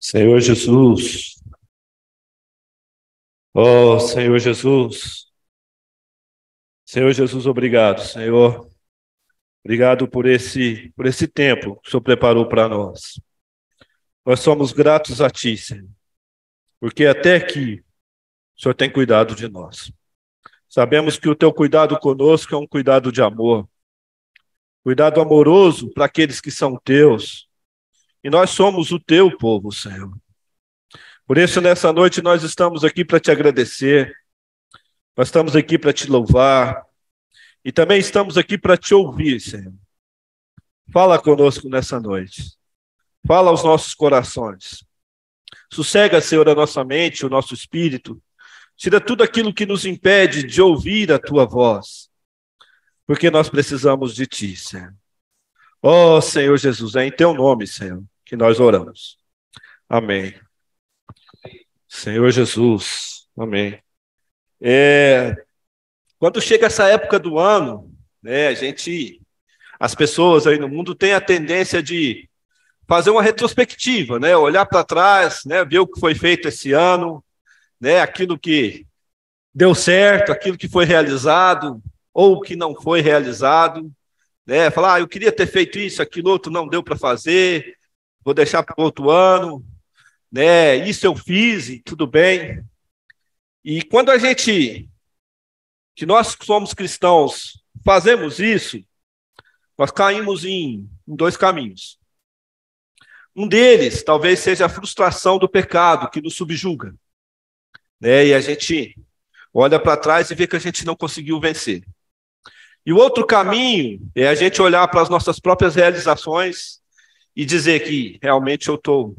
Senhor Jesus, oh Senhor Jesus, Senhor Jesus, obrigado, Senhor, obrigado por esse tempo que o Senhor preparou para nós. Nós somos gratos a Ti, Senhor, porque até aqui o Senhor tem cuidado de nós. Sabemos que o Teu cuidado conosco é um cuidado de amor, cuidado amoroso para aqueles que são Teus, e nós somos o Teu povo, Senhor. Por isso, nessa noite, nós estamos aqui para Te agradecer, nós estamos aqui para Te louvar, e também estamos aqui para Te ouvir, Senhor. Fala conosco nessa noite, fala aos nossos corações. Sossega, Senhor, a nossa mente, o nosso espírito, tira tudo aquilo que nos impede de ouvir a Tua voz, porque nós precisamos de Ti, Senhor. Oh, Senhor Jesus, é em Teu nome, Senhor, que nós oramos. Amém. Senhor Jesus, amém. Quando chega essa época do ano, né, as pessoas aí no mundo têm a tendência de fazer uma retrospectiva, né, olhar para trás, né, ver o que foi feito esse ano, né, aquilo que deu certo, aquilo que foi realizado, ou o que não foi realizado, né, falar, eu queria ter feito isso, aquilo outro não deu para fazer, vou deixar para outro ano, né, isso eu fiz e tudo bem. E quando que nós somos cristãos, fazemos isso, nós caímos em dois caminhos. Um deles, talvez seja a frustração do pecado que nos subjuga, né, e a gente olha para trás e vê que a gente não conseguiu vencer. E o outro caminho é a gente olhar para as nossas próprias realizações e dizer que realmente eu tô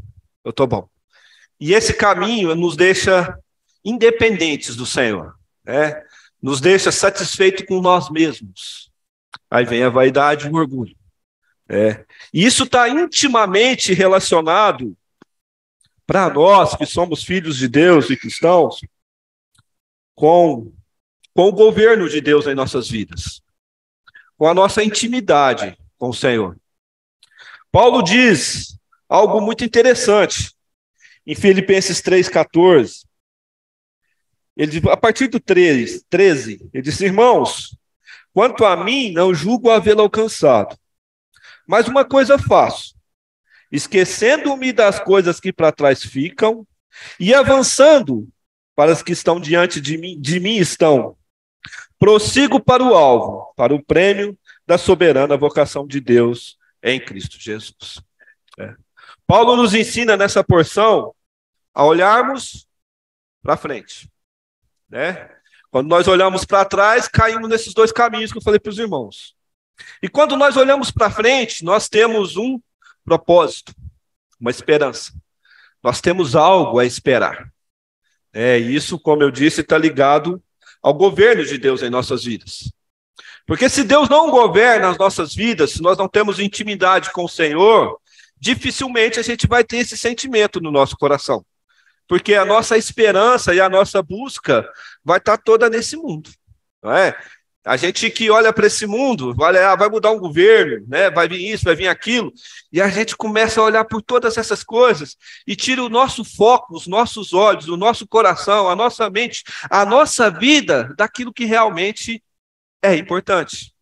bom. E esse caminho nos deixa independentes do Senhor, né? Nos deixa satisfeitos com nós mesmos. Aí vem a vaidade e o orgulho. Né? E isso está intimamente relacionado, para nós que somos filhos de Deus e cristãos, com o governo de Deus em nossas vidas, com a nossa intimidade com o Senhor. Paulo diz algo muito interessante em Filipenses 3,14, a partir do 13, ele diz, irmãos, quanto a mim, não julgo havê-lo alcançado, mas uma coisa faço, esquecendo-me das coisas que para trás ficam e avançando para as que estão diante de mim estão, prossigo para o alvo, para o prêmio da soberana vocação de Deus em Cristo Jesus. Paulo nos ensina nessa porção a olharmos para frente, né? Quando nós olhamos para trás, caímos nesses dois caminhos que eu falei para os irmãos. E quando nós olhamos para frente, nós temos um propósito, uma esperança. Nós temos algo a esperar. E isso, como eu disse, está ligado ao governo de Deus em nossas vidas. Porque se Deus não governa as nossas vidas, se nós não temos intimidade com o Senhor, dificilmente a gente vai ter esse sentimento no nosso coração. Porque a nossa esperança e a nossa busca vai estar toda nesse mundo. Não é? A gente que olha para esse mundo, vai mudar um governo, né? Vai vir isso, vai vir aquilo, e a gente começa a olhar por todas essas coisas e tira o nosso foco, os nossos olhos, o nosso coração, a nossa mente, a nossa vida daquilo que realmente é importante,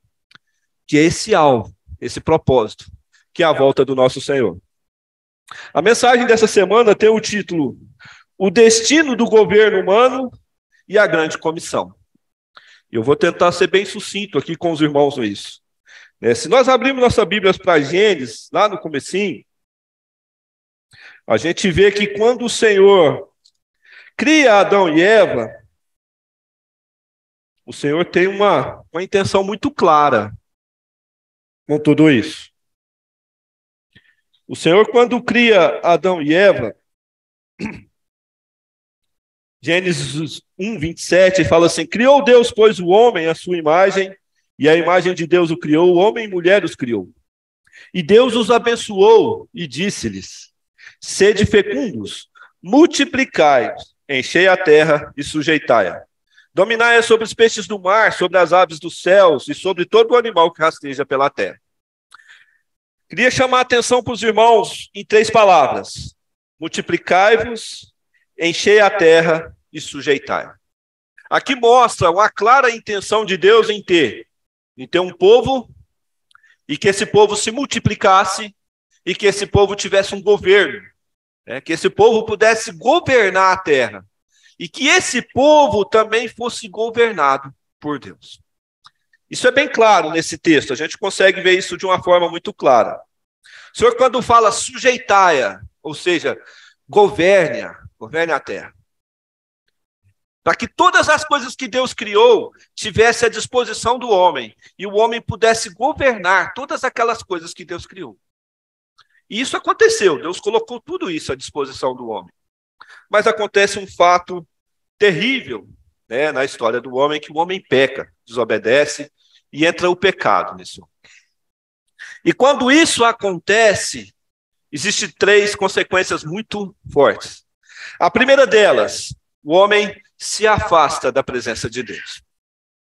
que é esse alvo, esse propósito, que é a volta do nosso Senhor. A mensagem dessa semana tem o título O Destino do Governo Humano e a Grande Comissão. Eu vou tentar ser bem sucinto aqui com os irmãos nisso. Se nós abrirmos nossa Bíblia para Gênesis, lá no comecinho, a gente vê que quando o Senhor cria Adão e Eva, o Senhor tem uma intenção muito clara com tudo isso. O Senhor, quando cria Adão e Eva, Gênesis 1, 27, fala assim, criou Deus, pois, o homem à sua imagem, e a imagem de Deus o criou, o homem e mulher os criou. E Deus os abençoou e disse-lhes, sede fecundos, multiplicai, enchei a terra e sujeitai-a. Dominai-a sobre os peixes do mar, sobre as aves dos céus e sobre todo o animal que rasteja pela terra. Queria chamar a atenção para os irmãos em 3 palavras. multiplicai-vos, enchei a terra e sujeitai. Aqui mostra uma clara intenção de Deus em ter um povo e que esse povo se multiplicasse e que esse povo tivesse um governo, que esse povo pudesse governar a terra e que esse povo também fosse governado por Deus. Isso é bem claro nesse texto, a gente consegue ver isso de uma forma muito clara. O Senhor, quando fala sujeitai-a, ou seja, governe a terra, para que todas as coisas que Deus criou tivessem à disposição do homem, e o homem pudesse governar todas aquelas coisas que Deus criou. E isso aconteceu, Deus colocou tudo isso à disposição do homem. Mas acontece um fato terrível, na história do homem, que o homem peca, desobedece, e entra o pecado nesse homem. E quando isso acontece, existem 3 consequências muito fortes. A primeira delas, o homem se afasta da presença de Deus.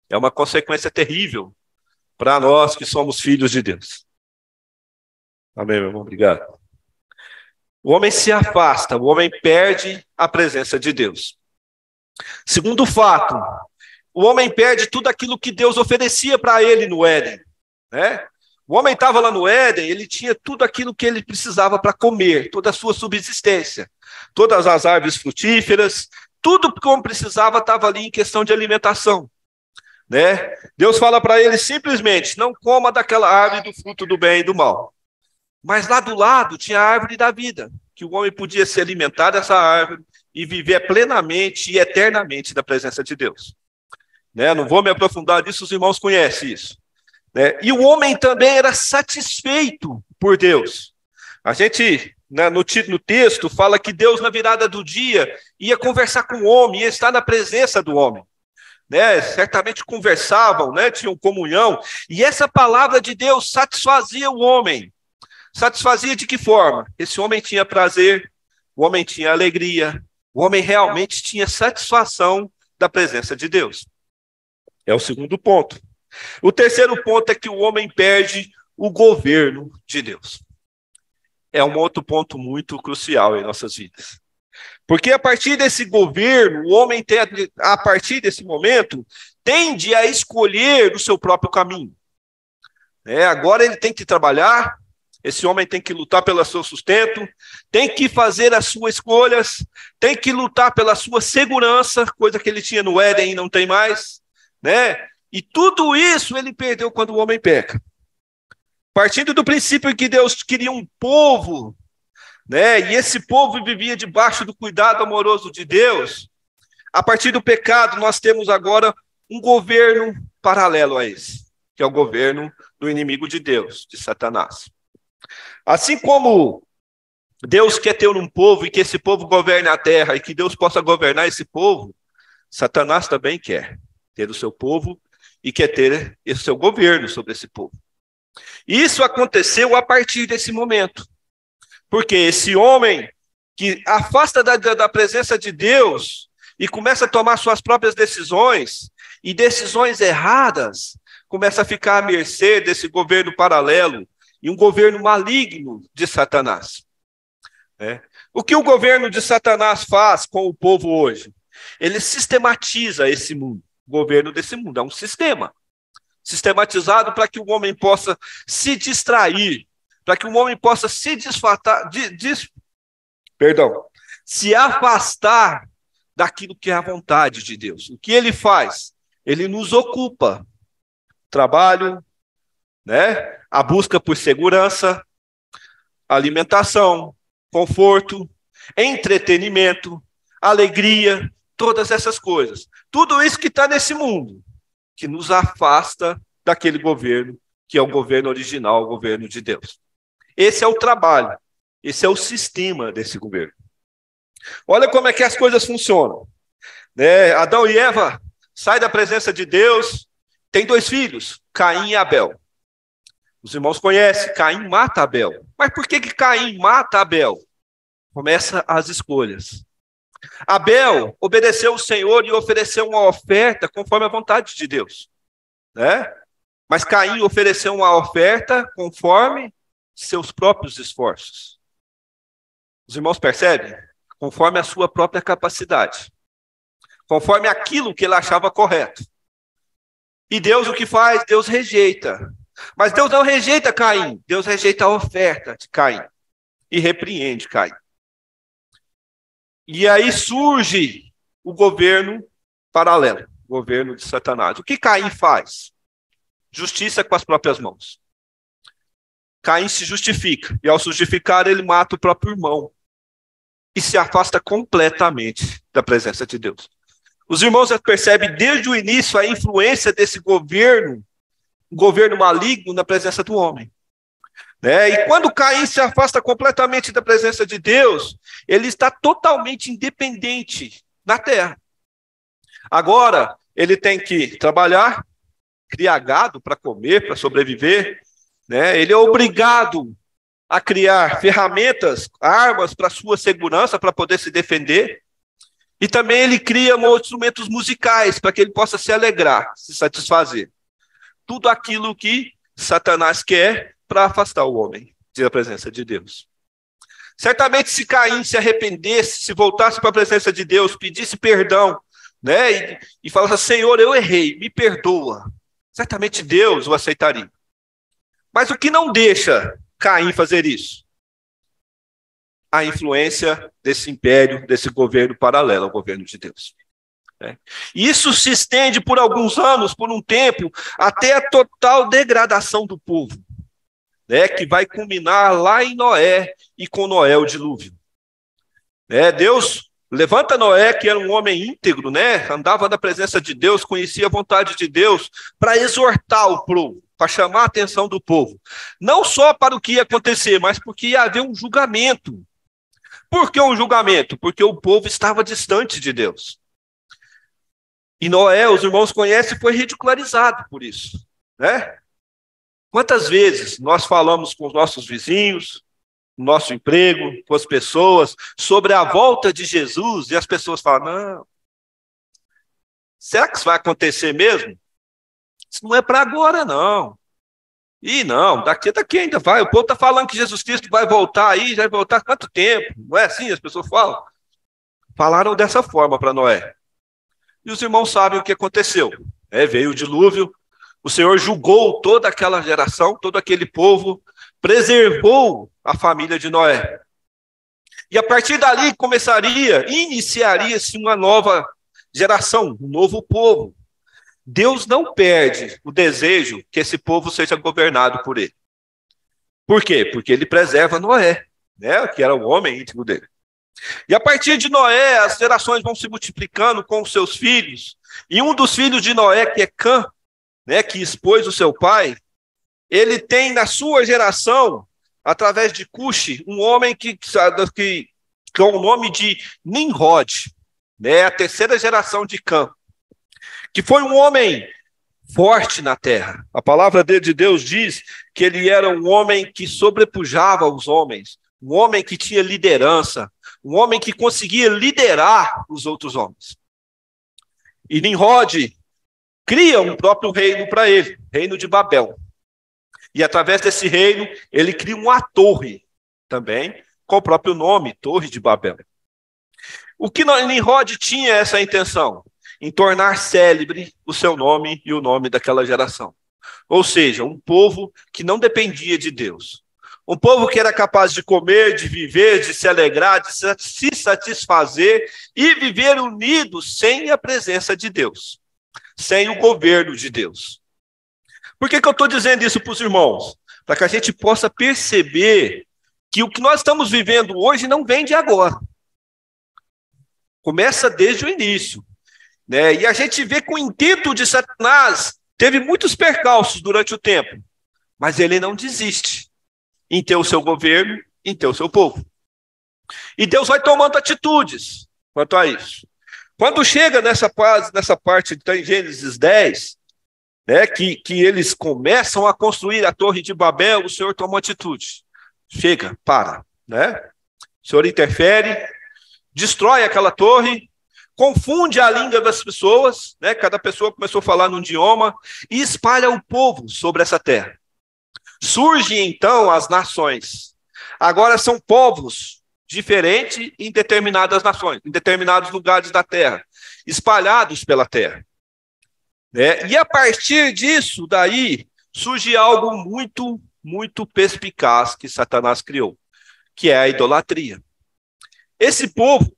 É uma consequência terrível para nós que somos filhos de Deus. Amém, meu irmão? Obrigado. O homem se afasta, o homem perde a presença de Deus. Segundo fato, o homem perde tudo aquilo que Deus oferecia para ele no Éden. O homem estava lá no Éden, ele tinha tudo aquilo que ele precisava para comer, toda a sua subsistência, todas as árvores frutíferas, tudo que o homem precisava estava ali em questão de alimentação. Deus fala para ele simplesmente, não coma daquela árvore do fruto do bem e do mal. Mas lá do lado tinha a árvore da vida, que o homem podia se alimentar dessa árvore e viver plenamente e eternamente da presença de Deus. Não vou me aprofundar nisso, os irmãos conhecem isso. E o homem também era satisfeito por Deus. A gente, no texto, fala que Deus, na virada do dia, ia conversar com o homem, ia estar na presença do homem. Certamente conversavam, tinham comunhão, e essa palavra de Deus satisfazia o homem. Satisfazia de que forma? Esse homem tinha prazer, o homem tinha alegria, o homem realmente tinha satisfação da presença de Deus. É o segundo ponto. O terceiro ponto é que o homem perde o governo de Deus. É um outro ponto muito crucial em nossas vidas. Porque a partir desse governo, o homem, a partir desse momento, tende a escolher o seu próprio caminho. Agora ele tem que trabalhar, esse homem tem que lutar pelo seu sustento, tem que fazer as suas escolhas, tem que lutar pela sua segurança, coisa que ele tinha no Éden e não tem mais, E tudo isso ele perdeu quando o homem peca. Partindo do princípio que Deus queria um povo, e esse povo vivia debaixo do cuidado amoroso de Deus, a partir do pecado nós temos agora um governo paralelo a esse, que é o governo do inimigo de Deus, de Satanás. Assim como Deus quer ter um povo e que esse povo governe a terra e que Deus possa governar esse povo, Satanás também quer ter o seu povo e quer ter esse seu governo sobre esse povo. Isso aconteceu a partir desse momento. Porque esse homem que afasta da presença de Deus e começa a tomar suas próprias decisões, e decisões erradas, começa a ficar à mercê desse governo paralelo e um governo maligno de Satanás. O que o governo de Satanás faz com o povo hoje? Ele sistematiza esse mundo. O governo desse mundo é um sistema sistematizado para que o homem possa se distrair, para que o homem possa se se afastar daquilo que é a vontade de Deus. O que ele faz? Ele nos ocupa. Trabalho, a busca por segurança, alimentação, conforto, entretenimento, alegria, todas essas coisas. Tudo isso que está nesse mundo, que nos afasta daquele governo, que é o governo original, o governo de Deus. Esse é o trabalho, esse é o sistema desse governo. Olha como é que as coisas funcionam. Adão e Eva saem da presença de Deus, tem 2 filhos, Caim e Abel. Os irmãos conhecem, Caim mata Abel. Mas por que Caim mata Abel? Começa as escolhas. Abel obedeceu o Senhor e ofereceu uma oferta conforme a vontade de Deus. Mas Caim ofereceu uma oferta conforme seus próprios esforços. Os irmãos percebem? Conforme a sua própria capacidade. Conforme aquilo que ele achava correto. E Deus o que faz? Deus rejeita. Mas Deus não rejeita Caim. Deus rejeita a oferta de Caim. E repreende Caim. E aí surge o governo paralelo. O governo de Satanás. O que Caim faz? Justiça com as próprias mãos. Caim se justifica. E ao se justificar, ele mata o próprio irmão. E se afasta completamente da presença de Deus. Os irmãos já percebem desde o início a influência desse governo, um governo maligno na presença do homem. E quando Caim se afasta completamente da presença de Deus, ele está totalmente independente na terra. Agora, ele tem que trabalhar, criar gado para comer, para sobreviver. Ele é obrigado a criar ferramentas, armas para sua segurança, para poder se defender. E também ele cria instrumentos musicais para que ele possa se alegrar, se satisfazer. Tudo aquilo que Satanás quer para afastar o homem da presença de Deus. Certamente se Caim se arrependesse, se voltasse para a presença de Deus, pedisse perdão, e falasse, Senhor, eu errei, me perdoa. Certamente Deus o aceitaria. Mas o que não deixa Caim fazer isso? A influência desse império, desse governo paralelo ao governo de Deus. Isso se estende por alguns anos, por um tempo, até a total degradação do povo, que vai culminar lá em Noé e com Noé o dilúvio. Deus levanta Noé, que era um homem íntegro, andava na presença de Deus, conhecia a vontade de Deus, para exortar o povo, para chamar a atenção do povo. Não só para o que ia acontecer, mas porque ia haver um julgamento. Por que um julgamento? Porque o povo estava distante de Deus. E Noé, os irmãos conhecem, foi ridicularizado por isso. Quantas vezes nós falamos com os nossos vizinhos, no nosso emprego, com as pessoas, sobre a volta de Jesus, e as pessoas falam, não, será que isso vai acontecer mesmo? Isso não é para agora, não. E não, daqui ainda vai. O povo está falando que Jesus Cristo vai voltar aí, já vai voltar quanto tempo? Não é assim? As pessoas falam. Falaram dessa forma para Noé. E os irmãos sabem o que aconteceu. Veio o dilúvio, o Senhor julgou toda aquela geração, todo aquele povo, preservou a família de Noé. E a partir dali iniciaria-se uma nova geração, um novo povo. Deus não perde o desejo que esse povo seja governado por ele. Por quê? Porque ele preserva Noé, que era o homem íntimo dele. E a partir de Noé, as gerações vão se multiplicando com os seus filhos. E um dos filhos de Noé, que é Cã, que expôs o seu pai, ele tem na sua geração, através de Cuxi, um homem que com o nome de Nimrod, a terceira geração de Cã, que foi um homem forte na terra. A palavra de Deus diz que ele era um homem que sobrepujava os homens, um homem que tinha liderança, um homem que conseguia liderar os outros homens. E Nimrod cria um próprio reino para ele, reino de Babel. E através desse reino, ele cria uma torre também, com o próprio nome, Torre de Babel. O que Nimrod tinha essa intenção? Em tornar célebre o seu nome e o nome daquela geração. Ou seja, um povo que não dependia de Deus. Um povo que era capaz de comer, de viver, de se alegrar, de se satisfazer e viver unido sem a presença de Deus. Sem o governo de Deus. Por que eu estou dizendo isso para os irmãos? Para que a gente possa perceber que o que nós estamos vivendo hoje não vem de agora. Começa desde o início. E a gente vê que o intento de Satanás teve muitos percalços durante o tempo, mas ele não desiste em ter o seu governo, em ter o seu povo. E Deus vai tomando atitudes quanto a isso. Quando chega nessa parte em Gênesis 10, que eles começam a construir a Torre de Babel, o Senhor toma atitude. Chega, para. O Senhor interfere, destrói aquela torre, confunde a língua das pessoas, cada pessoa começou a falar num idioma, e espalha o povo sobre essa terra. Surgem, então, as nações. Agora são povos diferente em determinadas nações, em determinados lugares da terra, espalhados pela terra. E a partir disso, daí, surge algo muito, muito perspicaz que Satanás criou, que é a idolatria. Esse povo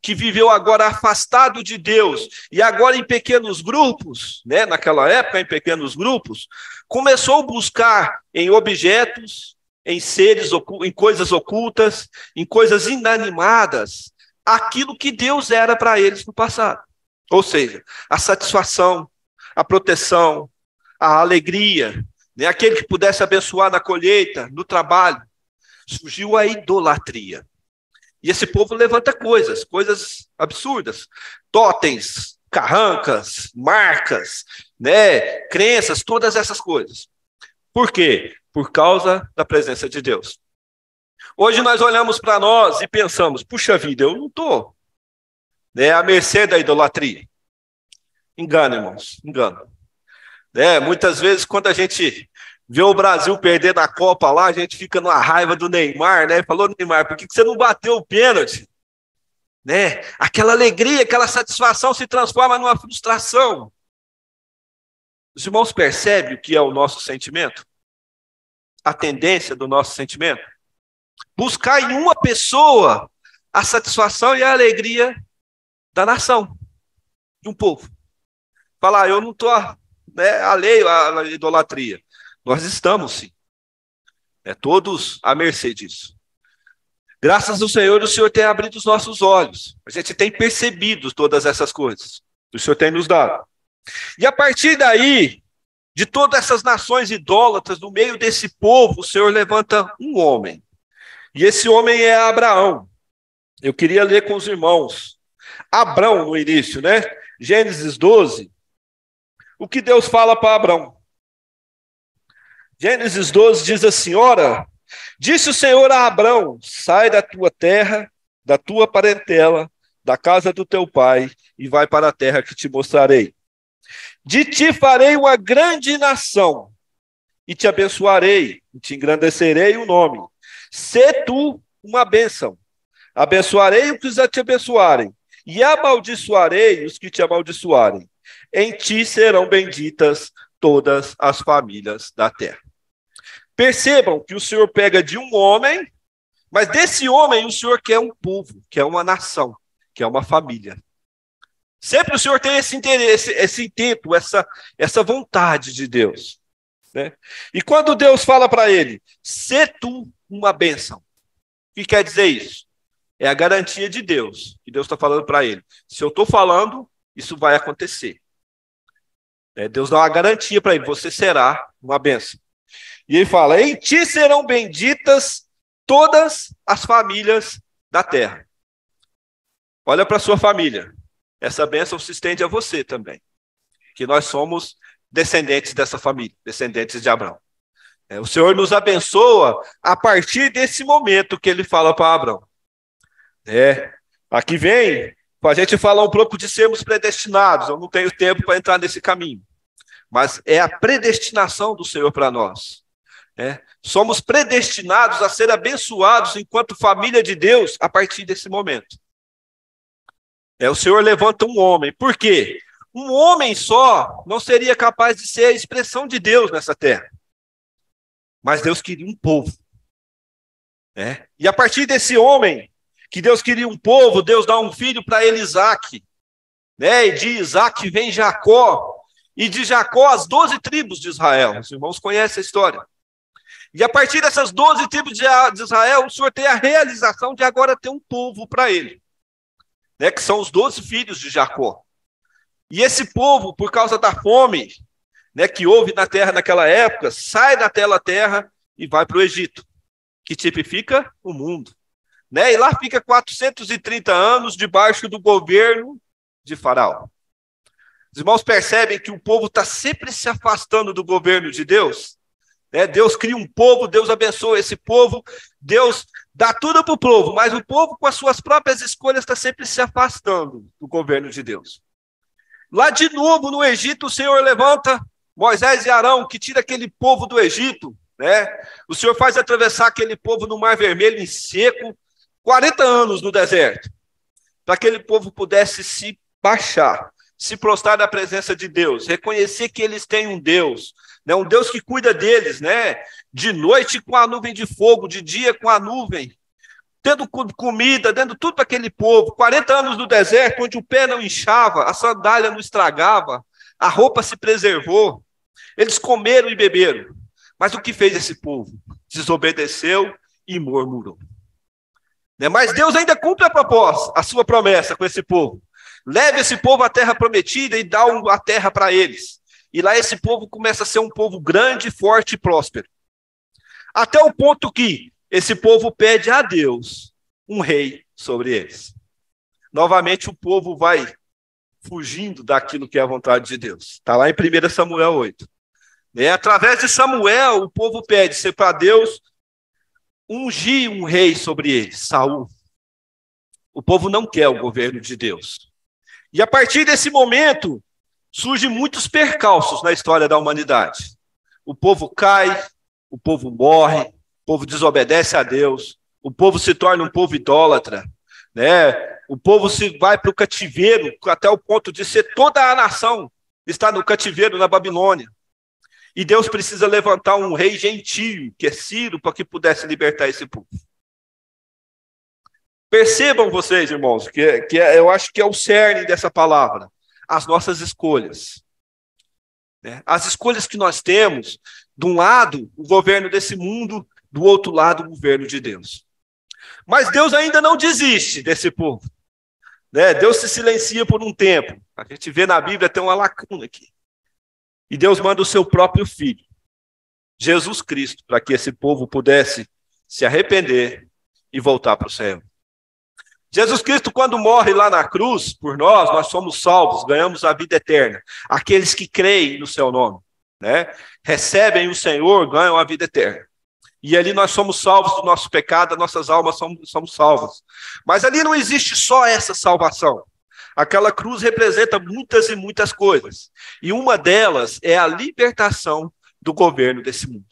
que viveu agora afastado de Deus e agora em pequenos grupos, naquela época em pequenos grupos, começou a buscar em objetos, em seres, em coisas ocultas, em coisas inanimadas, aquilo que Deus era para eles no passado. Ou seja, a satisfação, a proteção, a alegria, aquele que pudesse abençoar na colheita, no trabalho. Surgiu a idolatria. E esse povo levanta coisas absurdas. Totens, carrancas, marcas, crenças, todas essas coisas. Por quê? Por causa da presença de Deus. Hoje nós olhamos para nós e pensamos, puxa vida, eu não estou à mercê da idolatria. Engano, irmãos, engano. Muitas vezes, quando a gente vê o Brasil perder na Copa lá, a gente fica numa raiva do Neymar, Falou, Neymar, por que você não bateu o pênalti? Aquela alegria, aquela satisfação se transforma numa frustração. Os irmãos percebem o que é o nosso sentimento? A tendência do nosso sentimento? Buscar em uma pessoa a satisfação e a alegria da nação, de um povo. Falar, eu não estou alheio à idolatria. Nós estamos, sim. Todos à mercê disso. Graças ao Senhor, o Senhor tem abrido os nossos olhos. A gente tem percebido todas essas coisas. O Senhor tem nos dado. E a partir daí, de todas essas nações idólatras, no meio desse povo, o Senhor levanta um homem. E esse homem é Abraão. Eu queria ler com os irmãos. Abrão, no início, Gênesis 12. O que Deus fala para Abrão? Gênesis 12 diz assim, ora, disse o Senhor a Abrão, sai da tua terra, da tua parentela, da casa do teu pai, e vai para a terra que te mostrarei. De ti farei uma grande nação, e te abençoarei, e te engrandecerei o nome. Sê tu uma bênção. Abençoarei os que te abençoarem, e amaldiçoarei os que te amaldiçoarem. Em ti serão benditas todas as famílias da terra. Percebam que o Senhor pega de um homem, mas desse homem o Senhor quer um povo, quer uma nação, quer uma família. Sempre o Senhor tem esse interesse, esse intento, essa vontade de Deus. E quando Deus fala para ele, sê tu uma bênção, o que quer dizer isso? É a garantia de Deus, que Deus está falando para ele. Se eu estou falando, isso vai acontecer. Deus dá uma garantia para ele, você será uma bênção. E ele fala, em ti serão benditas todas as famílias da terra. Olha para a sua família. Essa bênção se estende a você também. Que nós somos descendentes dessa família, descendentes de Abraão. O Senhor nos abençoa a partir desse momento que ele fala para Abraão. Aqui vem, a gente falar um pouco de sermos predestinados. Eu não tenho tempo para entrar nesse caminho. Mas é a predestinação do Senhor para nós. Somos predestinados a ser abençoados enquanto família de Deus a partir desse momento. O Senhor levanta um homem. Por quê? Um homem só não seria capaz de ser a expressão de Deus nessa terra. Mas Deus queria um povo. E a partir desse homem, que Deus queria um povo, Deus dá um filho para ele, Isaque. E de Isaque vem Jacó. E de Jacó as 12 tribos de Israel. Os irmãos conhecem a história. E a partir dessas 12 tribos de Israel, o Senhor tem a realização de agora ter um povo para ele. Que são os 12 filhos de Jacó. E esse povo, por causa da fome que houve na terra naquela época, sai daquela terra e vai para o Egito, que tipifica o mundo. E lá fica 430 anos debaixo do governo de Faraó. Os irmãos percebem que o povo está sempre se afastando do governo de Deus? Deus cria um povo, Deus abençoa esse povo, Deus dá tudo para o povo, mas o povo, com as suas próprias escolhas, está sempre se afastando do governo de Deus. Lá de novo, no Egito, o Senhor levanta Moisés e Arão, que tira aquele povo do Egito, né? O Senhor faz atravessar aquele povo no Mar Vermelho em seco, 40 anos no deserto, para que aquele povo pudesse se baixar, se prostrar na presença de Deus, reconhecer que eles têm um Deus, né? Um Deus que cuida deles, né? De noite com a nuvem de fogo, de dia com a nuvem, dando comida, dando tudo para aquele povo. 40 anos no deserto, onde o pé não inchava, a sandália não estragava, a roupa se preservou. Eles comeram e beberam. Mas o que fez esse povo? Desobedeceu e murmurou. Mas Deus ainda cumpre a sua promessa com esse povo. Leve esse povo à terra prometida e dá a terra para eles. E lá esse povo começa a ser um povo grande, forte e próspero. Até o ponto que esse povo pede a Deus um rei sobre eles. Novamente o povo vai fugindo daquilo que é a vontade de Deus. Está lá em 1 Samuel 8. Através de Samuel, o povo pede para Deus ungir um rei sobre eles, Saul. O povo não quer o governo de Deus. E a partir desse momento, surgem muitos percalços na história da humanidade. O povo cai, o povo morre, o povo desobedece a Deus, o povo se torna um povo idólatra, né? O povo se vai para o cativeiro, até o ponto de ser toda a nação está no cativeiro na Babilônia. E Deus precisa levantar um rei gentio, que é Ciro, para que pudesse libertar esse povo. Percebam vocês, irmãos, eu acho que é o cerne dessa palavra. As nossas escolhas. As escolhas que nós temos, de um lado, o governo desse mundo, do outro lado, o governo de Deus. Mas Deus ainda não desiste desse povo. Deus se silencia por um tempo. A gente vê na Bíblia, tem uma lacuna aqui. E Deus manda o seu próprio Filho, Jesus Cristo, para que esse povo pudesse se arrepender e voltar para o céu. Jesus Cristo, quando morre lá na cruz, por nós somos salvos, ganhamos a vida eterna. Aqueles que creem no seu nome, recebem o Senhor, ganham a vida eterna. E ali nós somos salvos do nosso pecado, nossas almas somos salvas. Mas ali não existe só essa salvação. Aquela cruz representa muitas e muitas coisas. E uma delas é a libertação do governo desse mundo.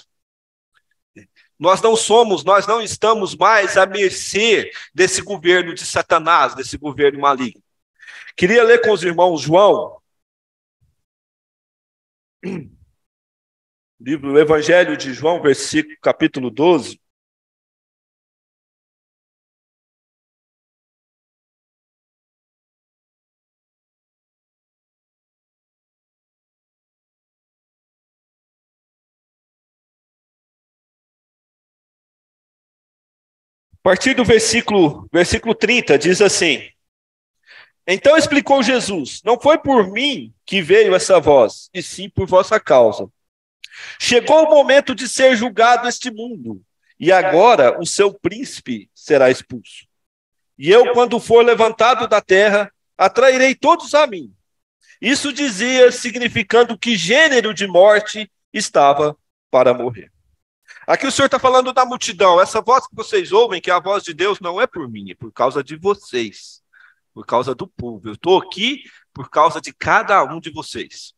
Nós não estamos mais à mercê desse governo de Satanás, desse governo maligno. Queria ler com os irmãos João, livro do Evangelho de João, capítulo 12. A partir do versículo 30, diz assim: Então explicou Jesus, não foi por mim que veio essa voz, e sim por vossa causa. Chegou o momento de ser julgado este mundo, e agora o seu príncipe será expulso. E eu, quando for levantado da terra, atrairei todos a mim. Isso dizia, significando que gênero de morte estava para morrer. Aqui o Senhor está falando da multidão. Essa voz que vocês ouvem, que é a voz de Deus, não é por mim, é por causa de vocês, por causa do povo. Eu estou aqui por causa de cada um de vocês.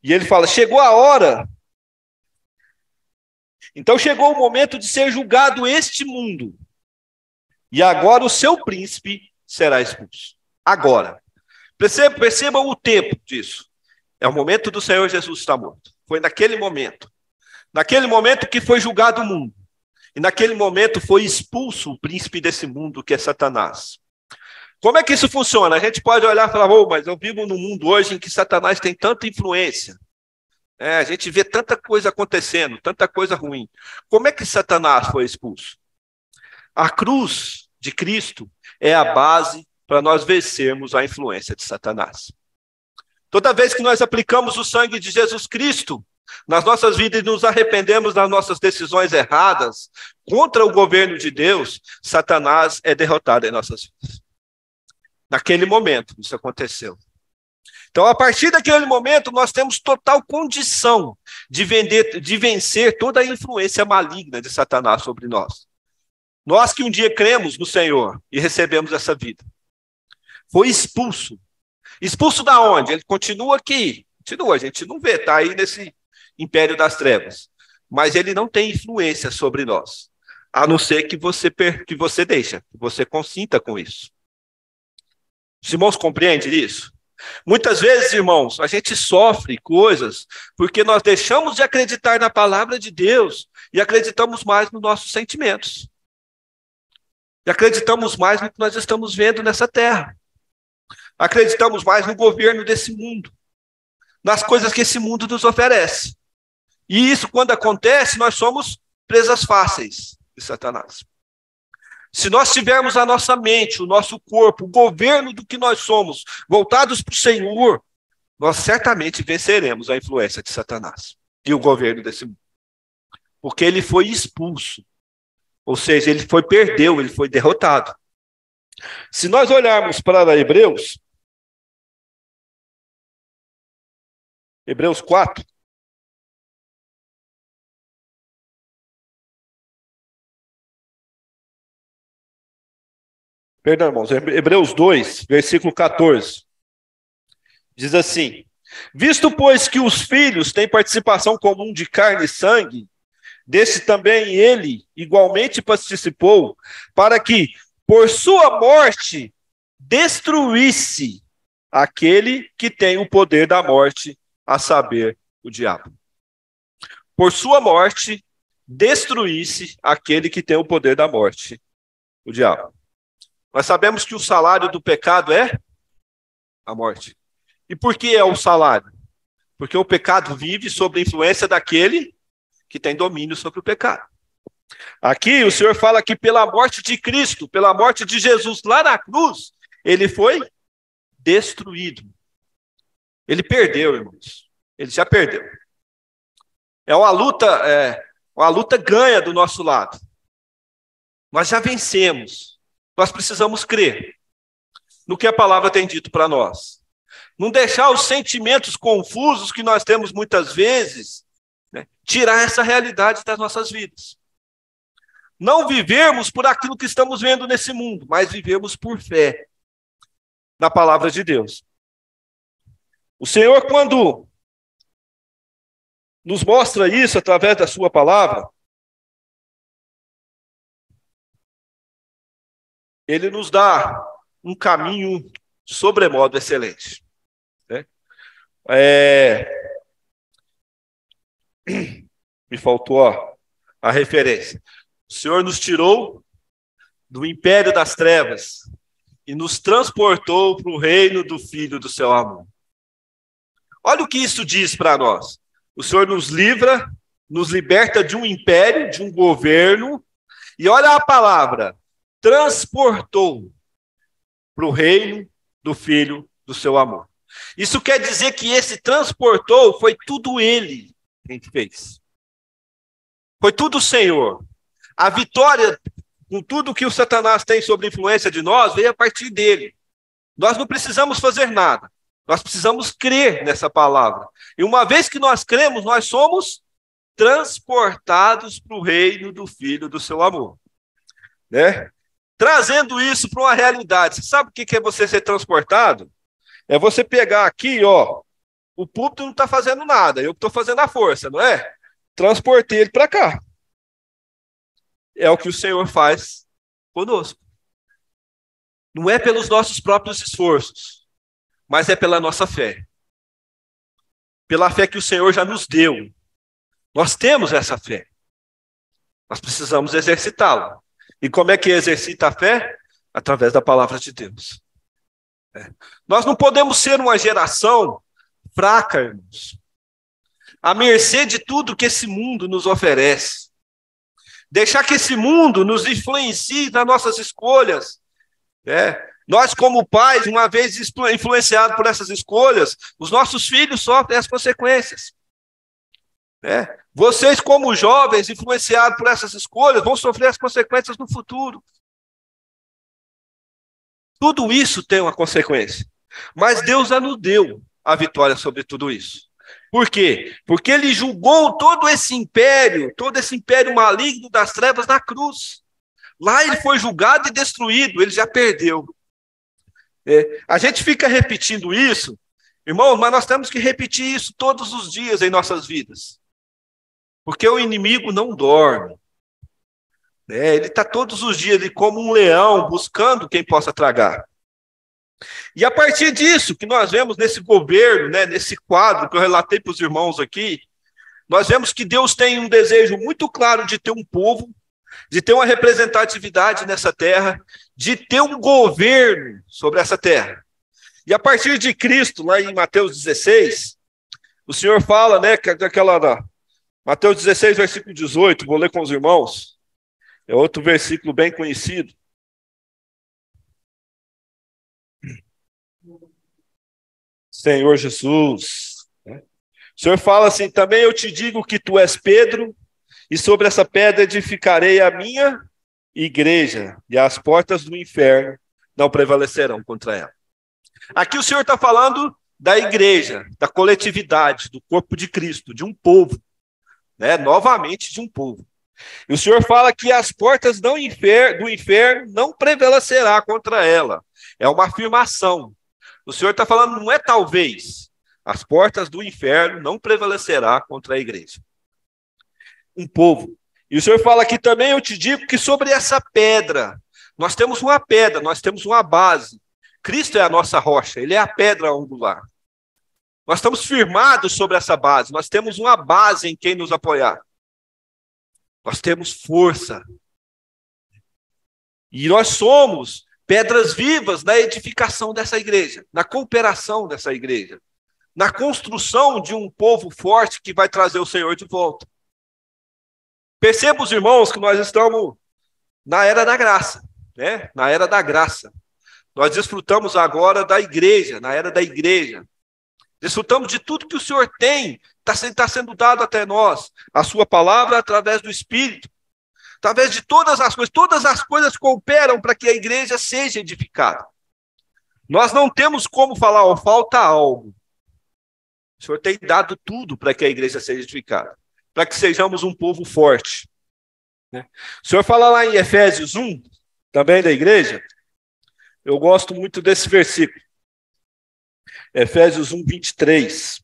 E ele fala, chegou a hora. Então chegou o momento de ser julgado este mundo. E agora o seu príncipe será expulso. Agora. Percebam o tempo disso. É o momento do Senhor Jesus estar morto. Foi naquele momento. Naquele momento que foi julgado o mundo. E naquele momento foi expulso o príncipe desse mundo, que é Satanás. Como é que isso funciona? A gente pode olhar e falar, mas eu vivo num mundo hoje em que Satanás tem tanta influência. A gente vê tanta coisa acontecendo, tanta coisa ruim. Como é que Satanás foi expulso? A cruz de Cristo é a base para nós vencermos a influência de Satanás. Toda vez que nós aplicamos o sangue de Jesus Cristo nas nossas vidas e nos arrependemos das nossas decisões erradas contra o governo de Deus, Satanás é derrotado em nossas vidas. Naquele momento, isso aconteceu. Então, a partir daquele momento, nós temos total condição de vencer toda a influência maligna de Satanás sobre nós. Nós que um dia cremos no Senhor e recebemos essa vida. Foi expulso. Expulso da onde? Ele continua aqui. Continua, a gente não vê, está aí nesse império das trevas. mas ele não tem influência sobre nós, a não ser que você deixa, que você consinta com isso. Os irmãos compreendem isso? Muitas vezes, irmãos, a gente sofre coisas porque nós deixamos de acreditar na palavra de Deus e acreditamos mais nos nossos sentimentos. E acreditamos mais no que nós estamos vendo nessa terra. Acreditamos mais no governo desse mundo, nas coisas que esse mundo nos oferece. E isso, quando acontece, nós somos presas fáceis de Satanás. Se nós tivermos a nossa mente, o nosso corpo, o governo do que nós somos, voltados para o Senhor, nós certamente venceremos a influência de Satanás e o governo desse mundo. Porque ele foi expulso. Ou seja, perdeu, ele foi derrotado. Se nós olharmos para Hebreus 4, perdão, irmãos, Hebreus 2, versículo 14, diz assim: visto, pois, que os filhos têm participação comum de carne e sangue, desse também ele igualmente participou, para que, por sua morte, destruísse aquele que tem o poder da morte, a saber, o diabo. Por sua morte, destruísse aquele que tem o poder da morte, o diabo. Nós sabemos que o salário do pecado é a morte. E por que é o salário? Porque o pecado vive sob a influência daquele que tem domínio sobre o pecado. Aqui o Senhor fala que pela morte de Cristo, pela morte de Jesus lá na cruz, ele foi destruído. Ele perdeu, irmãos. Ele já perdeu. É uma luta ganha do nosso lado. Nós já vencemos. Nós precisamos crer no que a palavra tem dito para nós. Não deixar os sentimentos confusos que nós temos muitas vezes, né, tirar essa realidade das nossas vidas. Não vivermos por aquilo que estamos vendo nesse mundo, mas vivermos por fé na palavra de Deus. O Senhor, quando nos mostra isso através da sua palavra, ele nos dá um caminho sobremodo excelente. Né? Me faltou a referência. O Senhor nos tirou do império das trevas e nos transportou para o reino do Filho do seu amor. Olha o que isso diz para nós. O Senhor nos livra, nos liberta de um império, de um governo, e olha a palavra, transportou para o reino do Filho do seu amor. Isso quer dizer que esse transportou foi tudo ele quem fez. Foi tudo o Senhor. A vitória, com tudo que o Satanás tem sobre a influência de nós, veio a partir dele. Nós não precisamos fazer nada. Nós precisamos crer nessa palavra. E uma vez que nós cremos, nós somos transportados para o reino do Filho do seu amor. Né? Trazendo isso para uma realidade. Você sabe o que é você ser transportado? É você pegar aqui, ó, o púlpito não está fazendo nada, eu estou fazendo a força, não é? Transportei ele para cá. É o que o Senhor faz conosco. Não é pelos nossos próprios esforços, mas é pela nossa fé. Pela fé que o Senhor já nos deu. Nós temos essa fé. Nós precisamos exercitá-la. E como é que exercita a fé? Através da palavra de Deus. Nós não podemos ser uma geração fraca, irmãos, à mercê de tudo que esse mundo nos oferece. Deixar que esse mundo nos influencie nas nossas escolhas. Nós, como pais, uma vez influenciados por essas escolhas, os nossos filhos sofrem as consequências. Vocês, como jovens, influenciados por essas escolhas, vão sofrer as consequências no futuro. Tudo isso tem uma consequência. Mas Deus já nos deu a vitória sobre tudo isso. Por quê? Porque ele julgou todo esse império maligno das trevas na cruz. Lá ele foi julgado e destruído, ele já perdeu. A gente fica repetindo isso, irmãos, mas nós temos que repetir isso todos os dias em nossas vidas. Porque o inimigo não dorme. Ele está todos os dias ali como um leão, buscando quem possa tragar. E a partir disso, que nós vemos nesse governo, nesse quadro que eu relatei para os irmãos aqui, nós vemos que Deus tem um desejo muito claro de ter um povo, de ter uma representatividade nessa terra, de ter um governo sobre essa terra. E a partir de Cristo, lá em Mateus 16, o Senhor fala, Mateus 16, versículo 18, vou ler com os irmãos, é outro versículo bem conhecido. Senhor Jesus, o Senhor fala assim, também eu te digo que tu és Pedro, e sobre essa pedra edificarei a minha igreja, e as portas do inferno não prevalecerão contra ela. Aqui o Senhor está falando da igreja, da coletividade, do corpo de Cristo, de um povo, novamente de um povo. E o Senhor fala que as portas do inferno não prevalecerá contra ela. É uma afirmação. O Senhor está falando, não é talvez. As portas do inferno não prevalecerá contra a igreja. Um povo. E o Senhor fala aqui também, eu te digo que sobre essa pedra, nós temos uma pedra, nós temos uma base. Cristo é a nossa rocha, ele é a pedra angular. Nós estamos firmados sobre essa base, nós temos uma base em quem nos apoiar. Nós temos força. E nós somos pedras vivas na edificação dessa igreja, na cooperação dessa igreja, na construção de um povo forte que vai trazer o Senhor de volta. Perceba, os irmãos, que nós estamos na era da graça, na era da graça. Nós desfrutamos agora da igreja, na era da igreja. Desfrutamos de tudo que o Senhor tem, está sendo dado até nós. A sua palavra através do Espírito. Através de todas as coisas cooperam para que a igreja seja edificada. Nós não temos como falar, falta algo. O Senhor tem dado tudo para que a igreja seja edificada. Para que sejamos um povo forte. O Senhor fala lá em Efésios 1, também da igreja. Eu gosto muito desse versículo. Efésios 1, 23.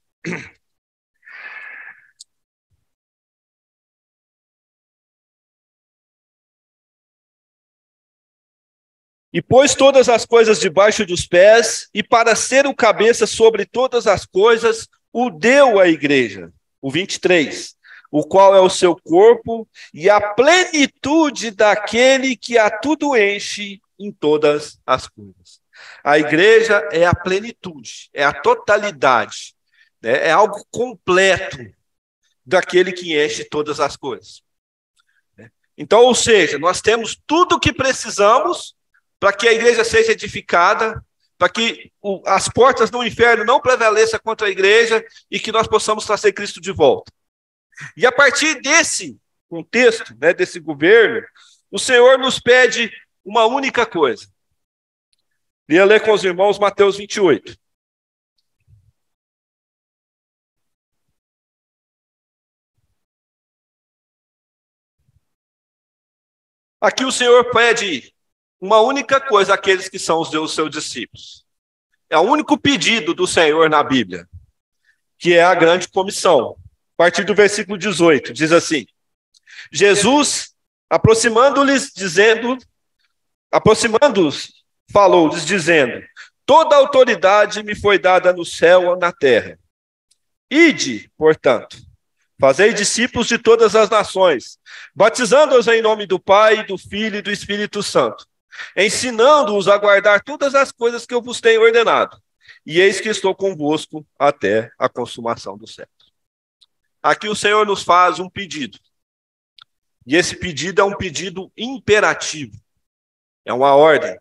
E pôs todas as coisas debaixo dos pés, e para ser o cabeça sobre todas as coisas, o deu à igreja. O 23. O qual é o seu corpo, e a plenitude daquele que a tudo enche em todas as coisas. A igreja é a plenitude, é a totalidade, é algo completo daquele que enche todas as coisas. Então, ou seja, nós temos tudo o que precisamos para que a igreja seja edificada, para que as portas do inferno não prevaleçam contra a igreja e que nós possamos trazer Cristo de volta. E a partir desse contexto, desse governo, o Senhor nos pede uma única coisa. Queria ler com os irmãos Mateus 28. Aqui o Senhor pede uma única coisa àqueles que são os seus discípulos. É o único pedido do Senhor na Bíblia, que é a grande comissão. A partir do versículo 18, diz assim: Jesus, aproximando-os, falou-lhes, dizendo: toda autoridade me foi dada no céu ou na terra. Ide, portanto, fazei discípulos de todas as nações, batizando-os em nome do Pai, do Filho e do Espírito Santo, ensinando-os a guardar todas as coisas que eu vos tenho ordenado. E eis que estou convosco até a consumação do século. Aqui o Senhor nos faz um pedido. E esse pedido é um pedido imperativo. É uma ordem.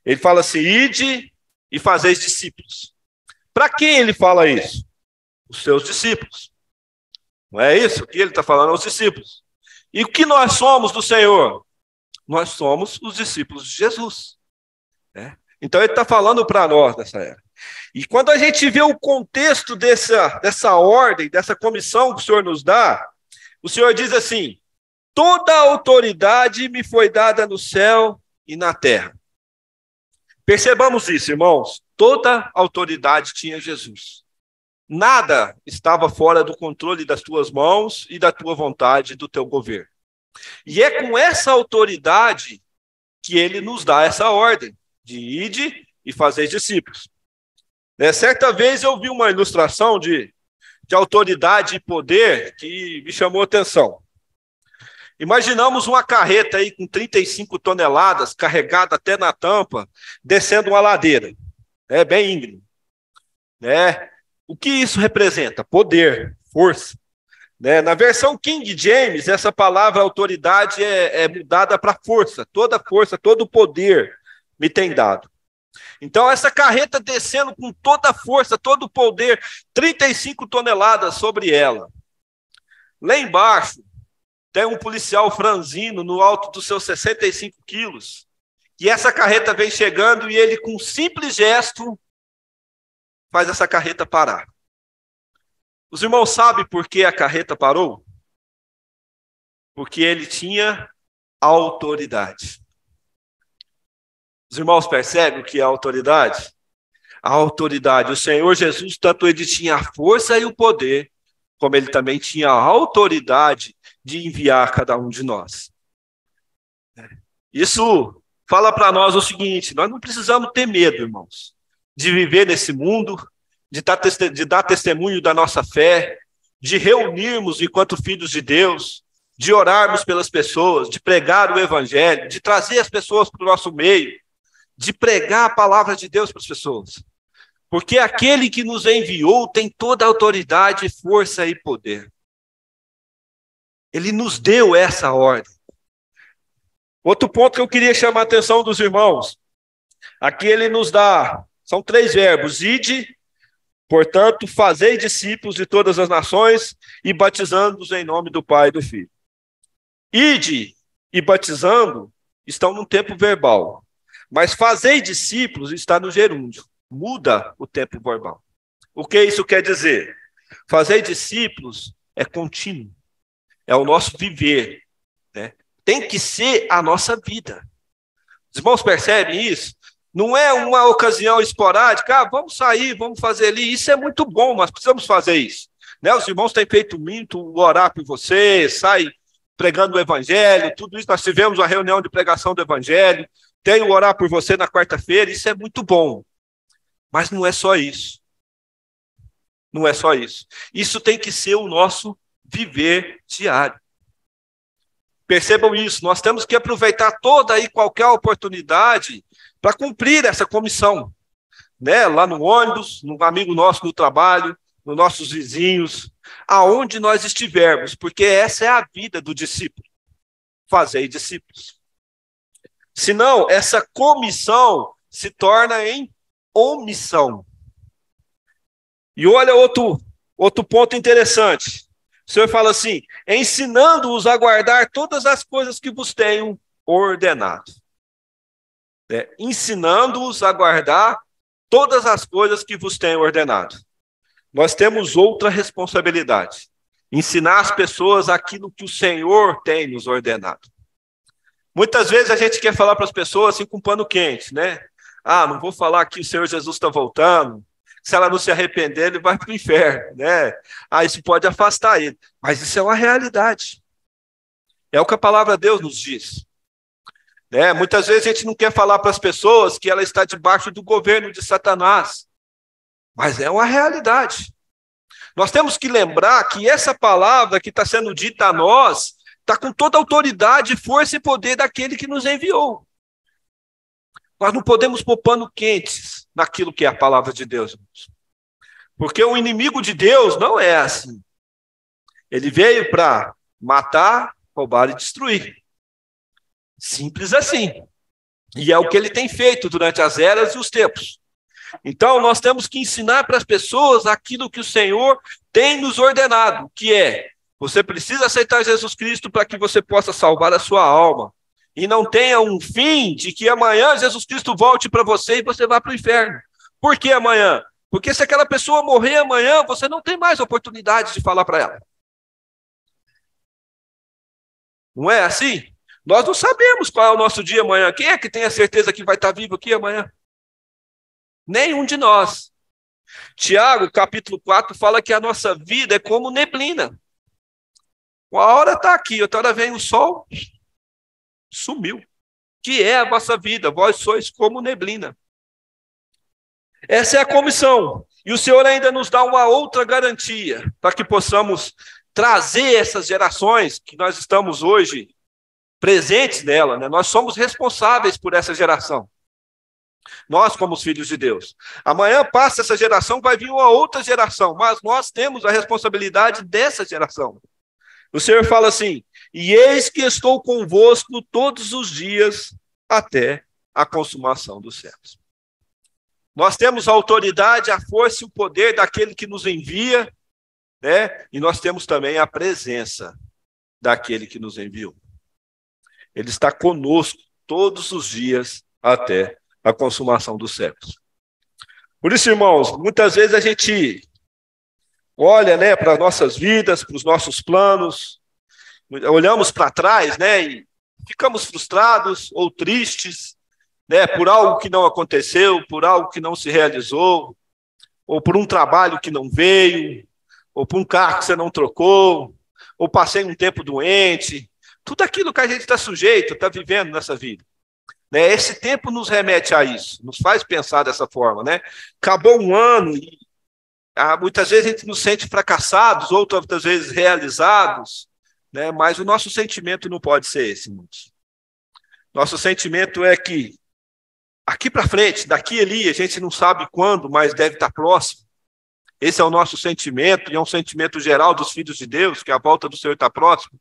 Ele fala assim: ide e fazeis discípulos. Para quem ele fala isso? Os seus discípulos. Não é isso que ele está falando aos discípulos. E o que nós somos do Senhor? Nós somos os discípulos de Jesus. Então ele está falando para nós dessa era. E quando a gente vê o contexto dessa ordem, dessa comissão que o Senhor nos dá, o Senhor diz assim: toda a autoridade me foi dada no céu e na terra. Percebamos isso, irmãos. Toda a autoridade tinha Jesus. Nada estava fora do controle das tuas mãos e da tua vontade, do teu governo. E é com essa autoridade que ele nos dá essa ordem de ide e fazer discípulos. Certa vez eu vi uma ilustração de autoridade e poder que me chamou a atenção. Imaginamos uma carreta aí com 35 toneladas, carregada até na tampa, descendo uma ladeira. É bem íngreme. O que isso representa? Poder, força. Na versão King James, essa palavra autoridade é mudada para força, todo o poder me tem dado. Então, essa carreta descendo com toda a força, todo o poder, 35 toneladas sobre ela. Lá embaixo, tem um policial franzino no alto dos seus 65 quilos, e essa carreta vem chegando e ele, com um simples gesto, faz essa carreta parar. Os irmãos sabem por que a carreta parou? Porque ele tinha autoridade. Os irmãos percebem o que é autoridade? A autoridade. O Senhor Jesus, tanto ele tinha a força e o poder, como ele também tinha a autoridade de enviar cada um de nós. Isso fala para nós o seguinte: nós não precisamos ter medo, irmãos, de viver nesse mundo, de dar testemunho da nossa fé, de reunirmos enquanto filhos de Deus, de orarmos pelas pessoas, de pregar o evangelho, de trazer as pessoas para o nosso meio, de pregar a palavra de Deus para as pessoas. Porque aquele que nos enviou tem toda a autoridade, força e poder. Ele nos deu essa ordem. Outro ponto que eu queria chamar a atenção dos irmãos. Aqui ele nos dá, são 3 verbos: ide, portanto, fazei discípulos de todas as nações e batizando-os em nome do Pai e do Filho. Ide e batizando estão no tempo verbal, mas fazei discípulos está no gerúndio. Muda o tempo verbal. O que isso quer dizer? Fazer discípulos é contínuo, é o nosso viver, Tem que ser a nossa vida. Os irmãos percebem isso? Não é uma ocasião esporádica, vamos sair, vamos fazer ali. Isso é muito bom, mas precisamos fazer isso. Os irmãos têm feito muito orar por você, sai pregando o evangelho, tudo isso. Nós tivemos uma reunião de pregação do evangelho, tenho orar por você na quarta-feira, isso é muito bom. Mas não é só isso. Não é só isso. Isso tem que ser o nosso viver diário. Percebam isso, nós temos que aproveitar toda e qualquer oportunidade para cumprir essa comissão. Lá no ônibus, no amigo nosso no trabalho, nos nossos vizinhos, aonde nós estivermos, porque essa é a vida do discípulo. Fazei discípulos. Senão, essa comissão se torna em omissão. E olha outro ponto interessante. O Senhor fala assim: ensinando-os a guardar todas as coisas que vos tenho ordenado. Ensinando-os a guardar todas as coisas que vos tenho ordenado. Nós temos outra responsabilidade: ensinar as pessoas aquilo que o Senhor tem nos ordenado. Muitas vezes a gente quer falar para as pessoas assim com pano quente, não vou falar que o Senhor Jesus está voltando. Se ela não se arrepender, ele vai para o inferno, isso pode afastar ele. Mas isso é uma realidade. É o que a palavra de Deus nos diz. Muitas vezes a gente não quer falar para as pessoas que ela está debaixo do governo de Satanás. Mas é uma realidade. Nós temos que lembrar que essa palavra que está sendo dita a nós está com toda a autoridade, força e poder daquele que nos enviou. Nós não podemos pôr pano quentes naquilo que é a palavra de Deus. Porque o inimigo de Deus não é assim. Ele veio para matar, roubar e destruir. Simples assim. E é o que ele tem feito durante as eras e os tempos. Então, nós temos que ensinar para as pessoas aquilo que o Senhor tem nos ordenado, que é: você precisa aceitar Jesus Cristo para que você possa salvar a sua alma. E não tenha um fim de que amanhã Jesus Cristo volte para você e você vá para o inferno. Por que amanhã? Porque se aquela pessoa morrer amanhã, você não tem mais oportunidade de falar para ela. Não é assim? Nós não sabemos qual é o nosso dia amanhã. Quem é que tem a certeza que vai estar vivo aqui amanhã? Nenhum de nós. Tiago, capítulo 4, fala que a nossa vida é como neblina. Uma hora está aqui, outra hora vem o sol, sumiu. Que é a vossa vida, vós sois como neblina. Essa é a comissão. E o Senhor ainda nos dá uma outra garantia, para que possamos trazer essas gerações que nós estamos hoje presentes nela, né? Nós somos responsáveis por essa geração. Nós, como os filhos de Deus. Amanhã passa essa geração, vai vir uma outra geração, mas nós temos a responsabilidade dessa geração. O Senhor fala assim: e eis que estou convosco todos os dias até a consumação dos séculos. Nós temos a autoridade, a força e o poder daquele que nos envia, né? E nós temos também a presença daquele que nos enviou. Ele está conosco todos os dias até a consumação dos séculos. Por isso, irmãos, muitas vezes a gente olha, né, para as nossas vidas, para os nossos planos, olhamos para trás, né, e ficamos frustrados ou tristes, né, por algo que não aconteceu, por algo que não se realizou, ou por um trabalho que não veio, ou por um carro que você não trocou, ou passei um tempo doente, tudo aquilo que a gente está sujeito, está vivendo nessa vida. Né? Esse tempo nos remete a isso, nos faz pensar dessa forma. Né? Acabou um ano e muitas vezes a gente nos sente fracassados, outras vezes realizados, né? Mas o nosso sentimento não pode ser esse, irmãos. Nosso sentimento é que aqui para frente, daqui ali, a gente não sabe quando, mas deve estar próximo. Esse é o nosso sentimento, e é um sentimento geral dos filhos de Deus, que a volta do Senhor está próximo.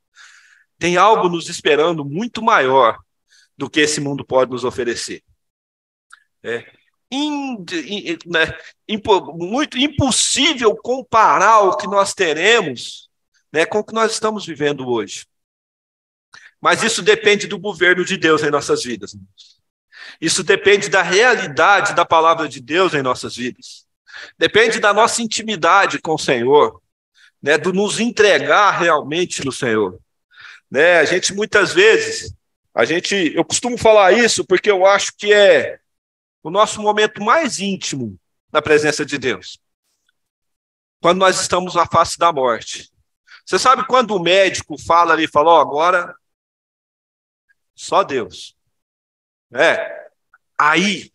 Tem algo nos esperando muito maior do que esse mundo pode nos oferecer. Muito impossível comparar o que nós teremos, né, com o que nós estamos vivendo hoje. Mas isso depende do governo de Deus em nossas vidas. Isso depende da realidade da palavra de Deus em nossas vidas. Depende da nossa intimidade com o Senhor, né, do nos entregar realmente no Senhor. Né, a gente muitas vezes, eu costumo falar isso porque eu acho que é o nosso momento mais íntimo na presença de Deus. Quando nós estamos à face da morte. Você sabe quando o médico fala ali, falou, agora só Deus. Aí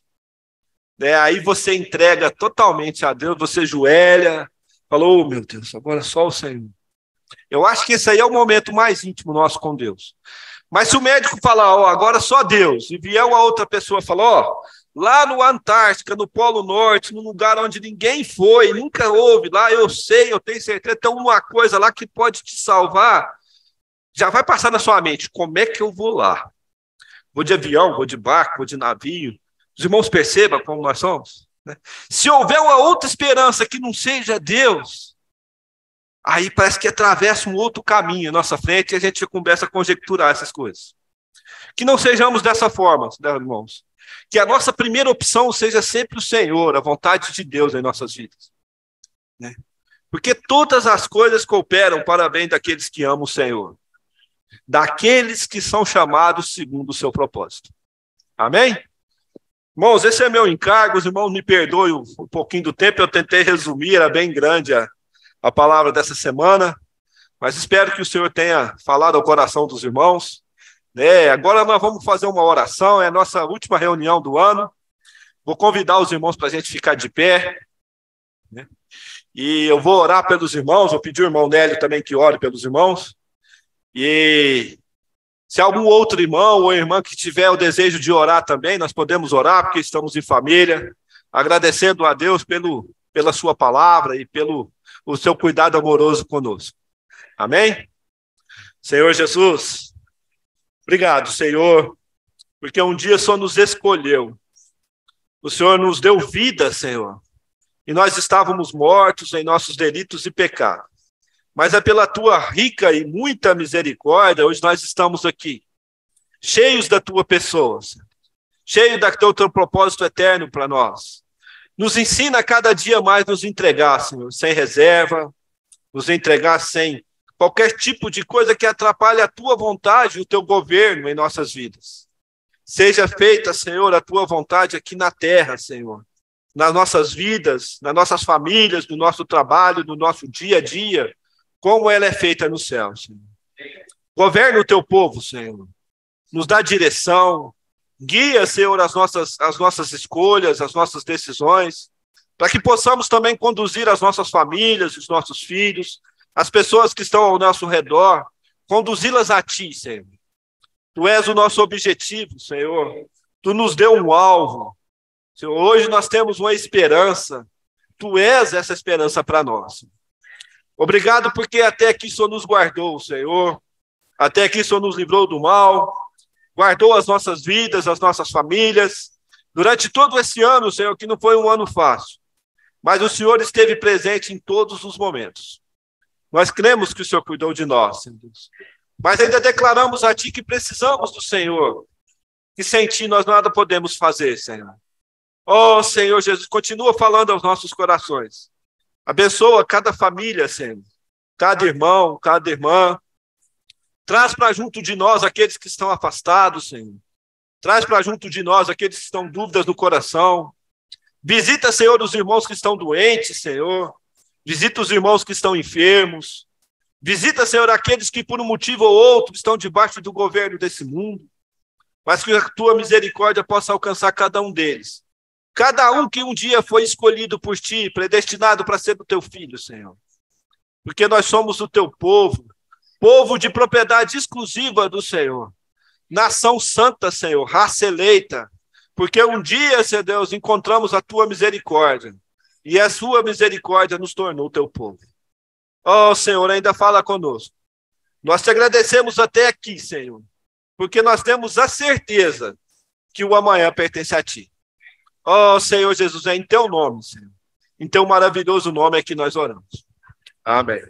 você entrega totalmente a Deus, você joelha, falou, meu Deus, agora só o Senhor. Eu acho que esse aí é o momento mais íntimo nosso com Deus. Mas se o médico falar, agora só Deus, e vier uma outra pessoa e falar, lá no Antártica, no Polo Norte, num lugar onde ninguém foi, nunca houve, lá eu sei, eu tenho certeza, tem uma coisa lá que pode te salvar, já vai passar na sua mente, como é que eu vou lá? Vou de avião, vou de barco, vou de navio. Os irmãos percebam como nós somos. Né? Se houver uma outra esperança que não seja Deus, aí parece que atravessa um outro caminho à nossa frente e a gente começa a conjecturar essas coisas. Que não sejamos dessa forma, né, irmãos. Que a nossa primeira opção seja sempre o Senhor, a vontade de Deus em nossas vidas. Né? Porque todas as coisas cooperam para o bem daqueles que amam o Senhor. Daqueles que são chamados segundo o seu propósito. Amém? Irmãos, esse é meu encargo, os irmãos me perdoem um pouquinho do tempo, eu tentei resumir, era bem grande a palavra dessa semana, mas espero que o Senhor tenha falado ao coração dos irmãos. Agora nós vamos fazer uma oração, é a nossa última reunião do ano, vou convidar os irmãos para a gente ficar de pé, né? E eu vou orar pelos irmãos, vou pedir ao irmão Nélio também que ore pelos irmãos. E se algum outro irmão ou irmã que tiver o desejo de orar também, nós podemos orar, porque estamos em família, agradecendo a Deus pela sua palavra e pelo o seu cuidado amoroso conosco. Amém? Senhor Jesus, obrigado, Senhor, porque um dia o Senhor nos escolheu. O Senhor nos deu vida, Senhor, e nós estávamos mortos em nossos delitos e pecados. Mas é pela tua rica e muita misericórdia, hoje nós estamos aqui, cheios da tua pessoa, cheios do teu propósito eterno para nós. Nos ensina a cada dia mais nos entregar, Senhor, sem reserva, nos entregar sem qualquer tipo de coisa que atrapalhe a tua vontade e o teu governo em nossas vidas. Seja feita, Senhor, a tua vontade aqui na terra, Senhor, nas nossas vidas, nas nossas famílias, no nosso trabalho, no nosso dia a dia, como ela é feita no céu, Senhor. Governa o teu povo, Senhor. Nos dá direção, guia, Senhor, as nossas escolhas, as nossas decisões, para que possamos também conduzir as nossas famílias, os nossos filhos, as pessoas que estão ao nosso redor, conduzi-las a Ti, Senhor. Tu és o nosso objetivo, Senhor. Tu nos deu um alvo. Senhor, hoje nós temos uma esperança. Tu és essa esperança para nós. Obrigado porque até aqui o Senhor nos guardou, Senhor. Até aqui o Senhor nos livrou do mal, guardou as nossas vidas, as nossas famílias. Durante todo esse ano, Senhor, que não foi um ano fácil, mas o Senhor esteve presente em todos os momentos. Nós cremos que o Senhor cuidou de nós, Senhor Deus. Mas ainda declaramos a Ti que precisamos do Senhor, que sem Ti nós nada podemos fazer, Senhor. Oh, Senhor Jesus, continua falando aos nossos corações. Abençoa cada família, Senhor, cada irmão, cada irmã. Traz para junto de nós aqueles que estão afastados, Senhor. Traz para junto de nós aqueles que estão dúvidas no coração. Visita, Senhor, os irmãos que estão doentes, Senhor. Visita os irmãos que estão enfermos. Visita, Senhor, aqueles que por um motivo ou outro estão debaixo do governo desse mundo. Mas que a Tua misericórdia possa alcançar cada um deles. Cada um que um dia foi escolhido por Ti, predestinado para ser o Teu filho, Senhor. Porque nós somos o Teu povo. Povo de propriedade exclusiva do Senhor. Nação santa, Senhor, raça eleita. Porque um dia, Senhor Deus, encontramos a Tua misericórdia. E a Sua misericórdia nos tornou o Teu povo. Oh, Senhor, ainda fala conosco. Nós Te agradecemos até aqui, Senhor. Porque nós temos a certeza que o amanhã pertence a Ti. Oh, Senhor Jesus, é em Teu nome, Senhor. Em Teu maravilhoso nome é que nós oramos. Amém.